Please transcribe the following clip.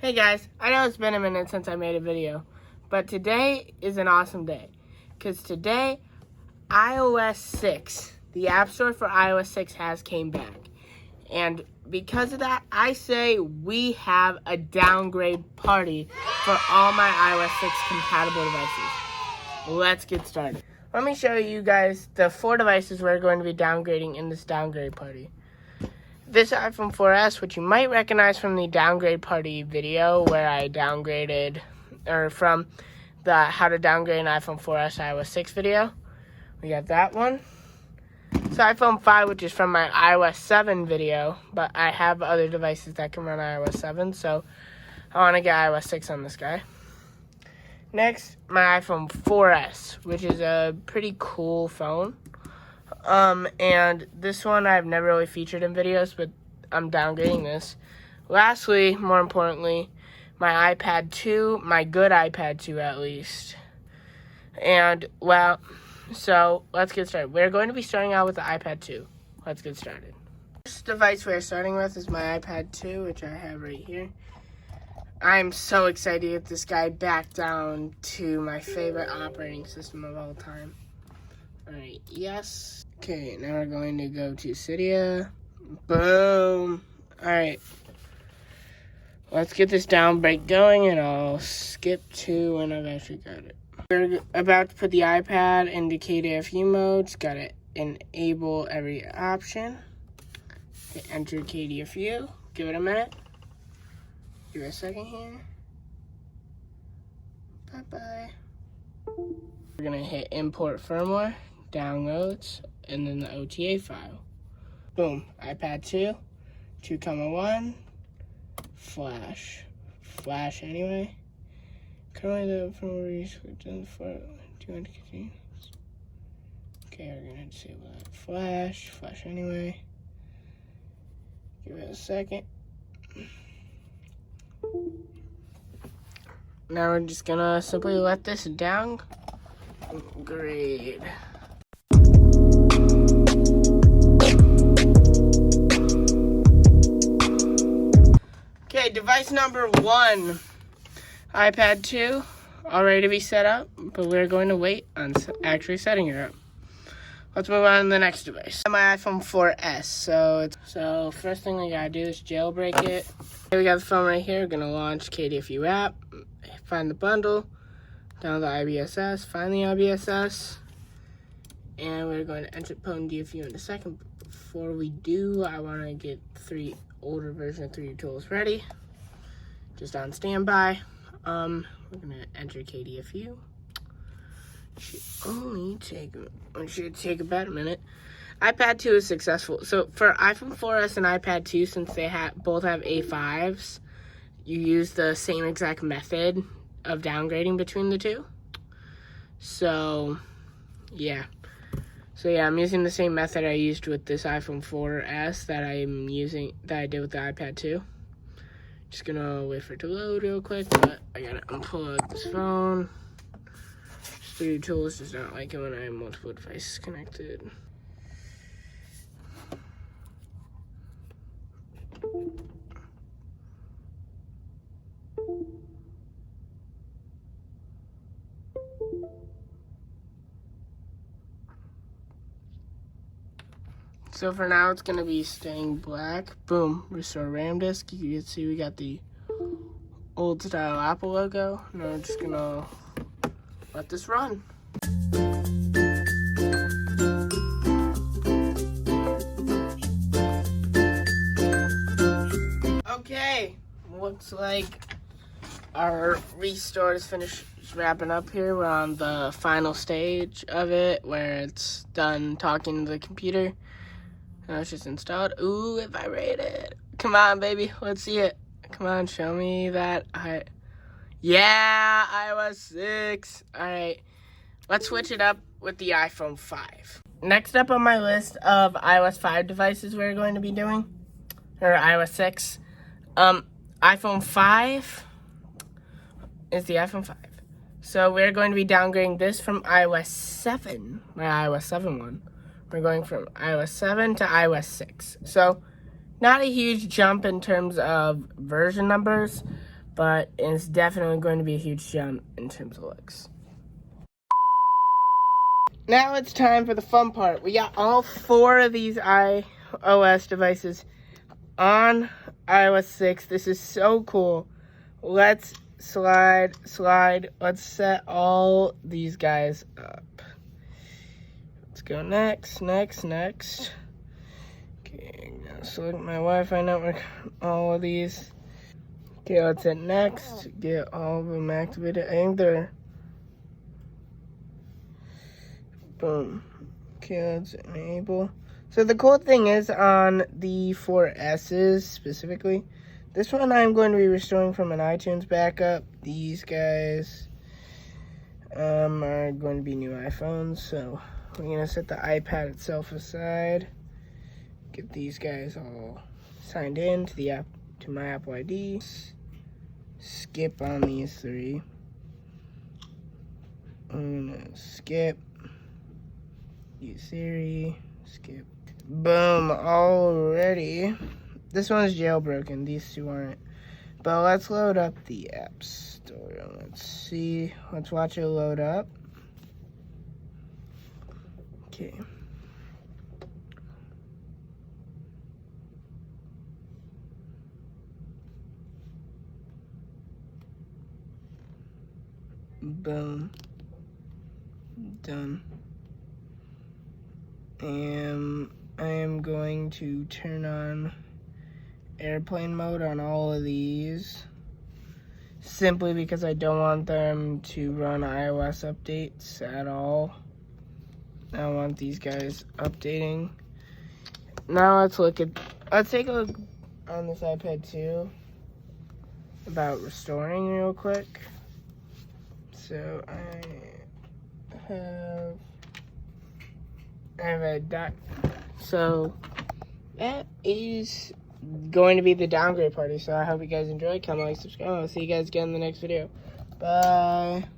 Hey guys, I know it's been a minute since I made a video, but today is an awesome day. Because today, iOS 6, the App Store for iOS 6 has came back. And because of that, I say we have a downgrade party for all my iOS 6 compatible devices. Let's get started. Let me show you guys the 4 devices we're going to be downgrading in this downgrade party. This iPhone 4S, which you might recognize from the downgrade party video where I downgraded, or from the how to downgrade an iPhone 4S iOS 6 video. We got that one. It's iPhone 5, which is from my iOS 7 video, but I have other devices that can run iOS 7, so I want to get iOS 6 on this guy. Next, my iPhone 4S, which is a pretty cool phone. And this one I've never really featured in videos, but I'm downgrading this. Lastly, more importantly, my iPad 2, my good iPad 2 at least. And, well, so let's get started. We're going to be starting out with the iPad 2. Let's get started. First device we're starting with is my iPad 2, which I have right here. I'm so excited to get this guy back down to my favorite operating system of all time. Alright, yes. Okay, now we're going to go to Cydia. Boom. Alright. Let's get this downgrade going, and I'll skip to when I've actually got it. We're about to put the iPad into KDFU mode. It's got to enable every option. Okay, enter KDFU. Give it a minute. Give it a second here. Bye-bye. We're going to hit import firmware, downloads, and then the OTA file. Boom. iPad 2, 2,1, flash. Flash anyway. Currently the firmware is done for 200 continue. Okay, we're going to disable that. Flash anyway. Give it a second. Now we're just gonna simply let this downgrade. Okay, device number 1, iPad 2, all ready to be set up, but we're going to wait on actually setting it up. Let's move on to the next device. My iPhone 4S. So first thing we gotta do is jailbreak it. Okay, we got the phone right here. We're gonna launch KDFU app, find the bundle, download the IBSS, find the IBSS, and we're going to enter Potent DFU in a second. Before we do, I want to get 3 older version of 3 tools ready, just on standby. We're gonna enter KDFU. Should take about a minute. iPad 2 is successful. So for iPhone 4S and iPad 2, since they both have A5s, you use the same exact method of downgrading between the two. So yeah, I'm using the same method I used with this iPhone 4S that I did with the iPad 2. Just gonna wait for it to load real quick, but I gotta unplug this phone. 3 tools does not like it when I have multiple devices connected. So for now, it's gonna be staying black. Boom, restore RAM disk. You can see we got the old style Apple logo. Now we're just gonna let this run. Okay, looks like our restore is finished wrapping up here. We're on the final stage of it where it's done talking to the computer. Now it's just installed. Ooh, it vibrated. Come on, baby, let's see it. Come on, show me that. Yeah, iOS 6. Alright, let's switch it up with the iPhone 5. Next up on my list of iOS 5 devices we're going to be doing, or iOS 6, iPhone 5 is the iPhone 5. So we're going to be downgrading this from iOS 7, my iOS 7 one. We're going from iOS 7 to iOS 6. So not a huge jump in terms of version numbers, but it's definitely going to be a huge jump in terms of looks. Now it's time for the fun part. We got all 4 of these iOS devices on iOS 6. This is so cool. Let's slide. Let's set all these guys up. Let's go next. Okay, now select my Wi-Fi network, all of these. Okay, let's hit next. Get all of them activated. I think they're... Boom. Okay, let's enable. So the cool thing is on the 4S's specifically, this one I'm going to be restoring from an iTunes backup. These guys are going to be new iPhones, so we're going to set the iPad itself aside. Get these guys all signed in to the app, to my Apple ID. Skip on these 3. I'm going to skip. Use Siri. Skip. Boom, already. This one's jailbroken, these 2 aren't. But let's load up the App Store. Let's see. Let's watch it load up. Okay. Boom. Done. And I am going to turn on airplane mode on all of these, simply because I don't want them to run iOS updates at all. I want these guys updating. Now let's take a look on this iPad 2 about restoring real quick. So I have a dot. So that is going to be the downgrade party. So I hope you guys enjoyed. Comment, like, subscribe. I'll see you guys again in the next video. Bye.